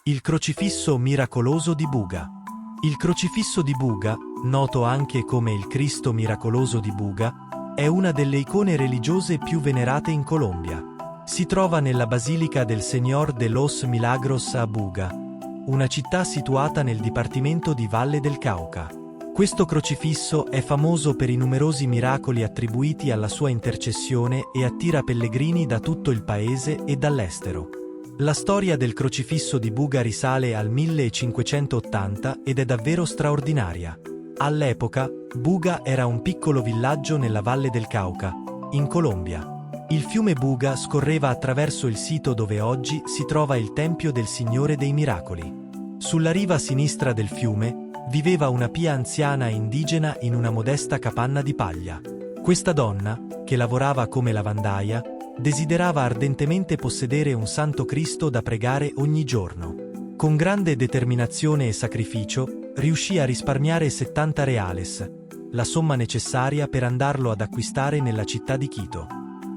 Il crocifisso miracoloso di Buga. Il crocifisso di Buga, noto anche come il Cristo miracoloso di Buga, è una delle icone religiose più venerate in Colombia. Si trova nella Basilica del Señor de los Milagros a Buga, una città situata nel dipartimento di Valle del Cauca. Questo crocifisso è famoso per i numerosi miracoli attribuiti alla sua intercessione e attira pellegrini da tutto il paese e dall'estero. La storia del crocifisso di Buga risale al 1580 ed è davvero straordinaria. All'epoca, Buga era un piccolo villaggio nella Valle del Cauca, in Colombia. Il fiume Buga scorreva attraverso il sito dove oggi si trova il Tempio del Signore dei Miracoli. Sulla riva sinistra del fiume viveva una pia anziana indigena in una modesta capanna di paglia. Questa donna, che lavorava come lavandaia, desiderava ardentemente possedere un Santo Cristo da pregare ogni giorno. Con grande determinazione e sacrificio, riuscì a risparmiare 70 reales, la somma necessaria per andarlo ad acquistare nella città di Quito.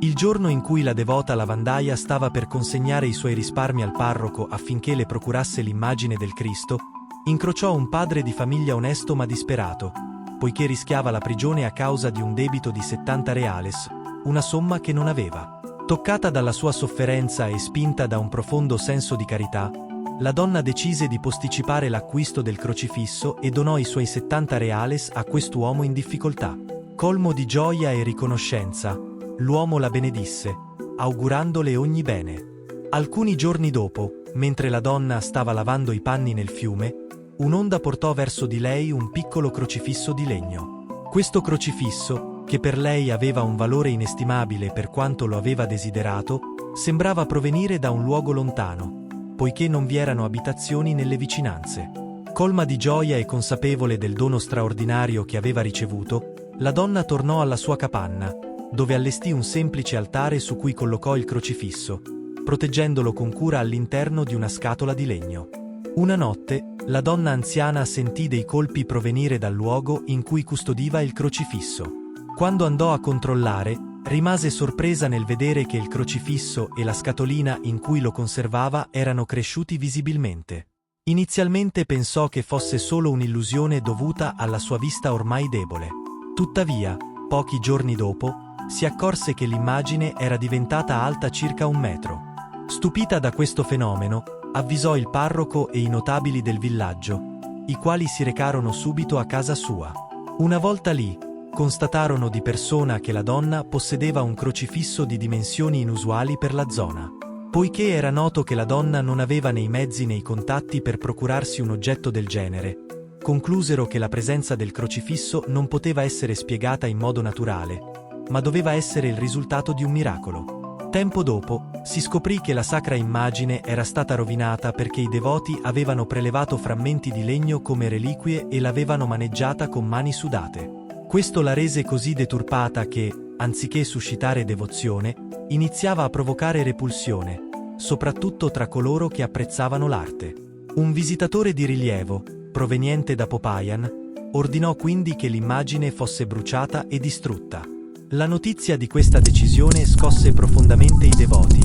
Il giorno in cui la devota lavandaia stava per consegnare i suoi risparmi al parroco affinché le procurasse l'immagine del Cristo, incrociò un padre di famiglia onesto ma disperato, poiché rischiava la prigione a causa di un debito di 70 reales, una somma che non aveva. Toccata dalla sua sofferenza e spinta da un profondo senso di carità, la donna decise di posticipare l'acquisto del crocifisso e donò i suoi 70 reales a quest'uomo in difficoltà. Colmo di gioia e riconoscenza, l'uomo la benedisse, augurandole ogni bene. Alcuni giorni dopo, mentre la donna stava lavando i panni nel fiume, un'onda portò verso di lei un piccolo crocifisso di legno. Questo crocifisso, che per lei aveva un valore inestimabile per quanto lo aveva desiderato, sembrava provenire da un luogo lontano, poiché non vi erano abitazioni nelle vicinanze. Colma di gioia e consapevole del dono straordinario che aveva ricevuto, la donna tornò alla sua capanna, dove allestì un semplice altare su cui collocò il crocifisso, proteggendolo con cura all'interno di una scatola di legno. Una notte, la donna anziana sentì dei colpi provenire dal luogo in cui custodiva il crocifisso. Quando andò a controllare, rimase sorpresa nel vedere che il crocifisso e la scatolina in cui lo conservava erano cresciuti visibilmente. Inizialmente pensò che fosse solo un'illusione dovuta alla sua vista ormai debole. Tuttavia, pochi giorni dopo, si accorse che l'immagine era diventata alta circa 1 metro. Stupita da questo fenomeno, avvisò il parroco e i notabili del villaggio, i quali si recarono subito a casa sua. Una volta lì, constatarono di persona che la donna possedeva un crocifisso di dimensioni inusuali per la zona. Poiché era noto che la donna non aveva né i mezzi né i contatti per procurarsi un oggetto del genere, conclusero che la presenza del crocifisso non poteva essere spiegata in modo naturale, ma doveva essere il risultato di un miracolo. Tempo dopo, si scoprì che la sacra immagine era stata rovinata perché i devoti avevano prelevato frammenti di legno come reliquie e l'avevano maneggiata con mani sudate. Questo la rese così deturpata che, anziché suscitare devozione, iniziava a provocare repulsione, soprattutto tra coloro che apprezzavano l'arte. Un visitatore di rilievo, proveniente da Popayan, ordinò quindi che l'immagine fosse bruciata e distrutta. La notizia di questa decisione scosse profondamente i devoti,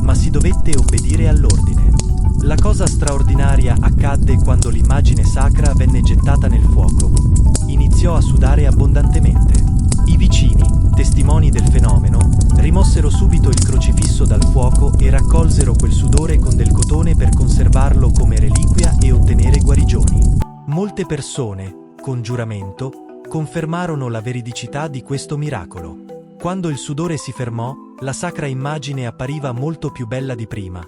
ma si dovette obbedire all'ordine. La cosa straordinaria accadde quando l'immagine sacra venne gettata nel fuoco. Iniziò a sudare abbondantemente. I vicini, testimoni del fenomeno, rimossero subito il crocifisso dal fuoco e raccolsero quel sudore con del cotone per conservarlo come reliquia e ottenere guarigioni. Molte persone, con giuramento, confermarono la veridicità di questo miracolo. Quando il sudore si fermò, la sacra immagine appariva molto più bella di prima,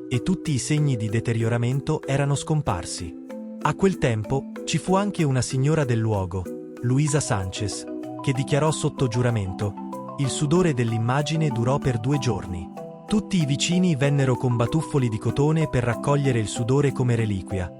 e tutti i segni di deterioramento erano scomparsi. A quel tempo, ci fu anche una signora del luogo, Luisa Sanchez, che dichiarò sotto giuramento: il sudore dell'immagine durò per 2 giorni. Tutti i vicini vennero con batuffoli di cotone per raccogliere il sudore come reliquia,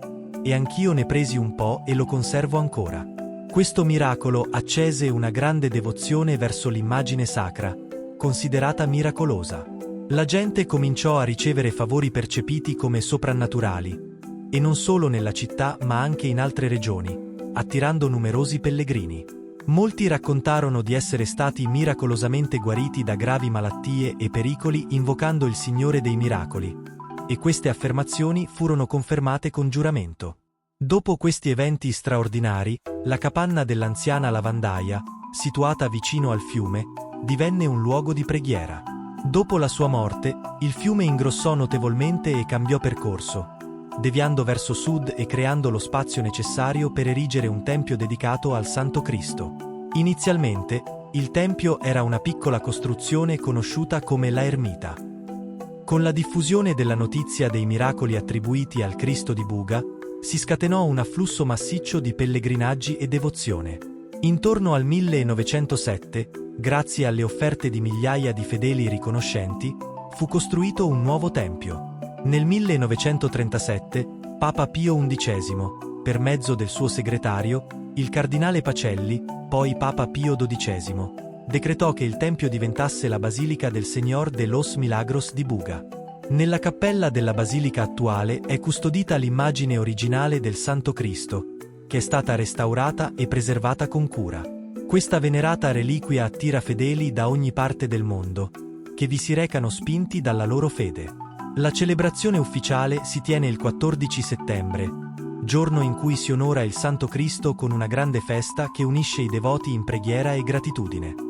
e anch'io ne presi un po' e lo conservo ancora. Questo miracolo accese una grande devozione verso l'immagine sacra, considerata miracolosa. La gente cominciò a ricevere favori percepiti come soprannaturali, e non solo nella città ma anche in altre regioni, attirando numerosi pellegrini. Molti raccontarono di essere stati miracolosamente guariti da gravi malattie e pericoli invocando il Signore dei Miracoli, e queste affermazioni furono confermate con giuramento. Dopo questi eventi straordinari, la capanna dell'anziana lavandaia, situata vicino al fiume, divenne un luogo di preghiera. Dopo la sua morte, il fiume ingrossò notevolmente e cambiò percorso, deviando verso sud e creando lo spazio necessario per erigere un tempio dedicato al Santo Cristo. Inizialmente, il tempio era una piccola costruzione conosciuta come la Ermita. Con la diffusione della notizia dei miracoli attribuiti al Cristo di Buga, si scatenò un afflusso massiccio di pellegrinaggi e devozione. Intorno al 1907, grazie alle offerte di migliaia di fedeli riconoscenti, fu costruito un nuovo tempio. Nel 1937, Papa Pio XI, per mezzo del suo segretario, il cardinale Pacelli, poi Papa Pio XII, decretò che il tempio diventasse la Basilica del Señor de los Milagros di Buga. Nella cappella della basilica attuale è custodita l'immagine originale del Santo Cristo, che è stata restaurata e preservata con cura. Questa venerata reliquia attira fedeli da ogni parte del mondo, che vi si recano spinti dalla loro fede. La celebrazione ufficiale si tiene il 14 settembre, giorno in cui si onora il Santo Cristo con una grande festa che unisce i devoti in preghiera e gratitudine.